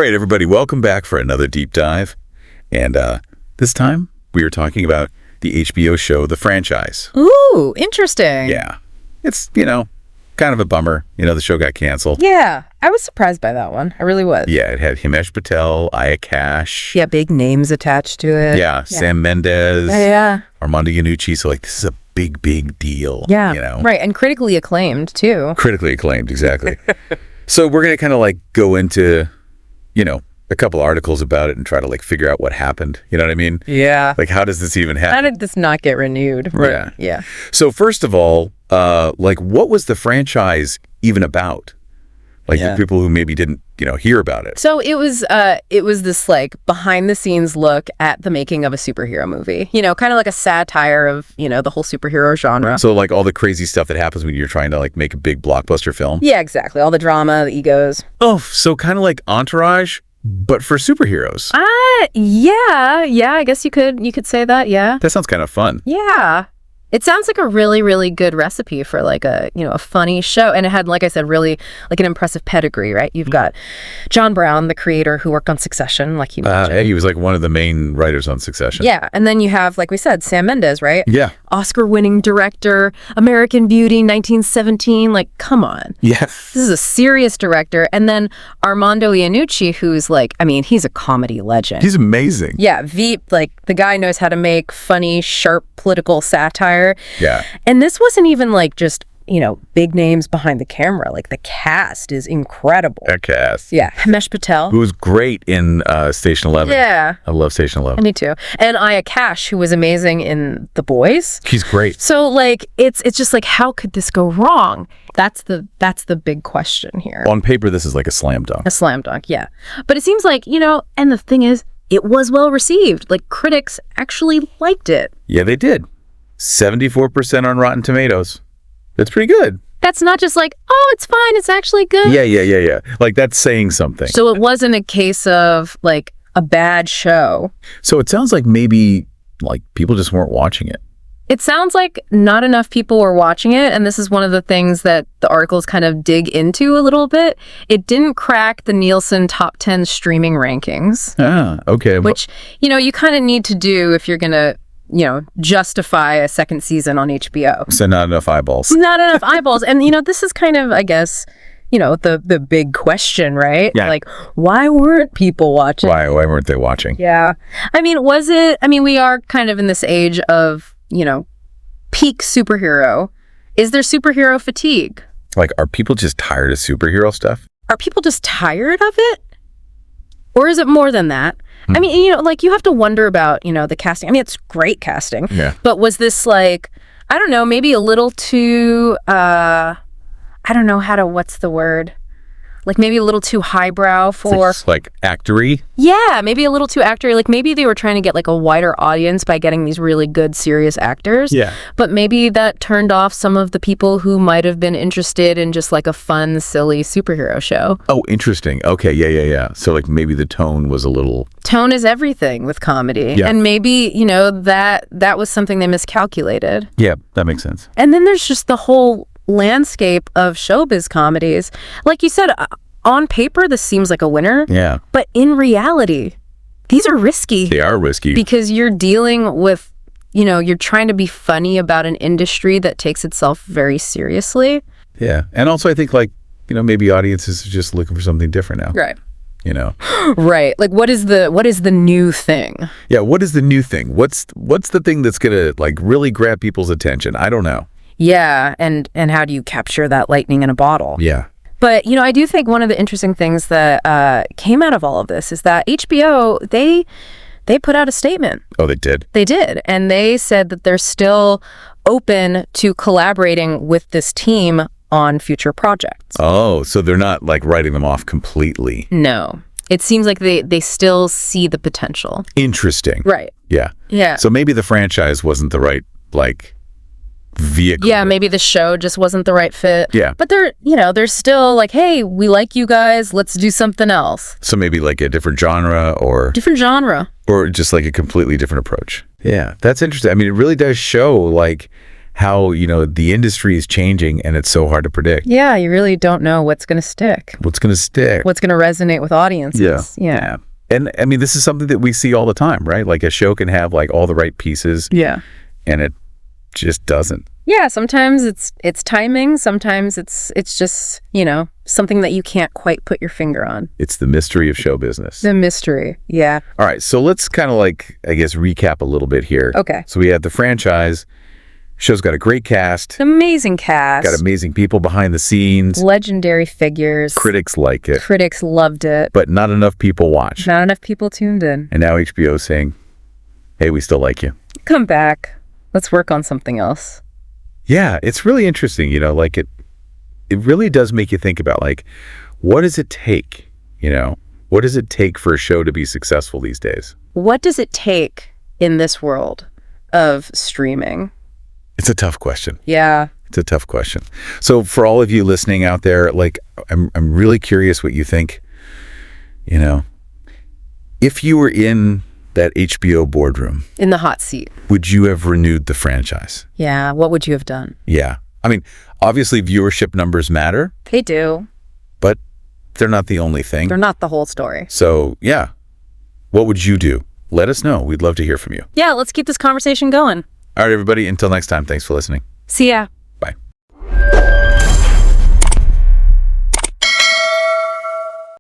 right, everybody, welcome back for another deep dive. And this time we are talking about the HBO show, The Franchise. Ooh, interesting. Yeah. It's, kind of a bummer. The show got canceled. Yeah, I was surprised by that one. I really was. Yeah, it had Himesh Patel, Aya Cash. Yeah, big names attached to it. Yeah, Sam Mendes. Yeah. Armando Iannucci. So, this is a big, big deal. Yeah, right, and critically acclaimed, too. Critically acclaimed, exactly. So we're going to kind of, go into, a couple articles about it and try to, figure out what happened. You know what I mean? Yeah. How does this even happen? How did this not get renewed? Right. Yeah. So first of all, what was the franchise even about? The people who maybe didn't, hear about it. So it was this behind the scenes look at the making of a superhero movie. Kind of like a satire of, the whole superhero genre. So all the crazy stuff that happens when you're trying to make a big blockbuster film. Yeah, exactly. All the drama, the egos. Oh, so kind of like Entourage, but for superheroes. Yeah, I guess you could say that, yeah. That sounds kind of fun. Yeah. It sounds like a really, really good recipe for a funny show. And it had, like I said, really an impressive pedigree, right? You've got Jon Brown, the creator who worked on Succession, like you mentioned. He was one of the main writers on Succession. Yeah. And then you have, like we said, Sam Mendes, right? Yeah. Oscar-winning director, American Beauty, 1917. Come on. Yes. This is a serious director. And then Armando Iannucci, who's he's a comedy legend. He's amazing. Yeah. The guy knows how to make funny, sharp political satire. Yeah. And this wasn't even just, big names behind the camera. The cast is incredible. That cast. Yeah. Himesh Patel. Who was great in Station 11. Yeah. I love Station 11. Me too. And Aya Cash, who was amazing in The Boys. She's great. So it's just how could this go wrong? That's the big question here. On paper, this is a slam dunk. A slam dunk, yeah. But it seems and the thing is, it was well received. Critics actually liked it. Yeah, they did. 74% on Rotten Tomatoes. That's pretty good. That's not just oh, it's fine, it's actually good. Yeah. That's saying something. So it wasn't a case of a bad show. So it sounds like maybe people just weren't watching it. It sounds like not enough people were watching it, and this is one of the things that the articles kind of dig into a little bit. It didn't crack the Nielsen top 10 streaming rankings. Ah, okay. Which, you kind of need to do if you're going to justify a second season on HBO. So not enough eyeballs. Not enough eyeballs. And, this is kind of, I guess, the big question, right? Yeah. Why weren't people watching? Why weren't they watching? Yeah. We are kind of in this age of, peak superhero. Is there superhero fatigue? Are people just tired of superhero stuff? Are people just tired of it? Or is it more than that? You have to wonder about, the casting. It's great casting. Yeah. But was this I don't know, maybe a little too, I don't know what's the word? Maybe a little too highbrow for... actory? Yeah, maybe a little too actory. Maybe they were trying to get a wider audience by getting these really good, serious actors. Yeah. But maybe that turned off some of the people who might have been interested in just a fun, silly superhero show. Oh, interesting. Okay, yeah. So maybe the tone was a little... Tone is everything with comedy. Yeah. And maybe, that was something they miscalculated. Yeah, that makes sense. And then there's just the whole landscape of showbiz comedies. Like you said, on paper, this seems like a winner. Yeah. But in reality, these are risky. They are risky. Because you're dealing with, you're trying to be funny about an industry that takes itself very seriously. Yeah. And also I think maybe audiences are just looking for something different now. Right. Right. What is the new thing? Yeah. What is the new thing? What's the thing that's going to really grab people's attention? I don't know. Yeah, and how do you capture that lightning in a bottle? Yeah. But, I do think one of the interesting things that came out of all of this is that HBO, they put out a statement. Oh, they did? They did. And they said that they're still open to collaborating with this team on future projects. Oh, so they're not writing them off completely. No. It seems like they still see the potential. Interesting. Right. Yeah. Yeah. So maybe the franchise wasn't the right, vehicle. Yeah, maybe the show just wasn't the right fit. Yeah. But they're still hey, we like you guys, let's do something else. So maybe a different genre or... Different genre. Or just a completely different approach. Yeah, that's interesting. It really does show how, the industry is changing and it's so hard to predict. Yeah, you really don't know what's going to stick. What's going to stick? What's going to resonate with audiences. Yeah. And I mean, this is something that we see all the time, right? Like a show can have like all the right pieces. Yeah. And it just doesn't. Yeah, sometimes it's timing, sometimes it's just, something that you can't quite put your finger on. It's the mystery of show business. The mystery. Yeah. All right, so let's kind of like, I guess, recap a little bit here. Okay. So we had the franchise. Show's got a great cast. Amazing cast. Got amazing people behind the scenes. Legendary figures. Critics like it. Critics loved it. But not enough people watch. Not enough people tuned in. And now HBO's saying, hey, we still like you. Come back. Let's work on something else. Yeah, it's really interesting, like it really does make you think about like, what does it take, What does it take for a show to be successful these days? What does it take in this world of streaming? It's a tough question. Yeah. It's a tough question. So for all of you listening out there, like I'm really curious what you think. If you were in that HBO boardroom, in the hot seat, would you have renewed the franchise? Yeah. What would you have done? Yeah. I mean, obviously viewership numbers matter. They do. But they're not the only thing. They're not the whole story. So yeah. What would you do? Let us know. We'd love to hear from you. Yeah. Let's keep this conversation going. All right, everybody. Until next time. Thanks for listening. See ya.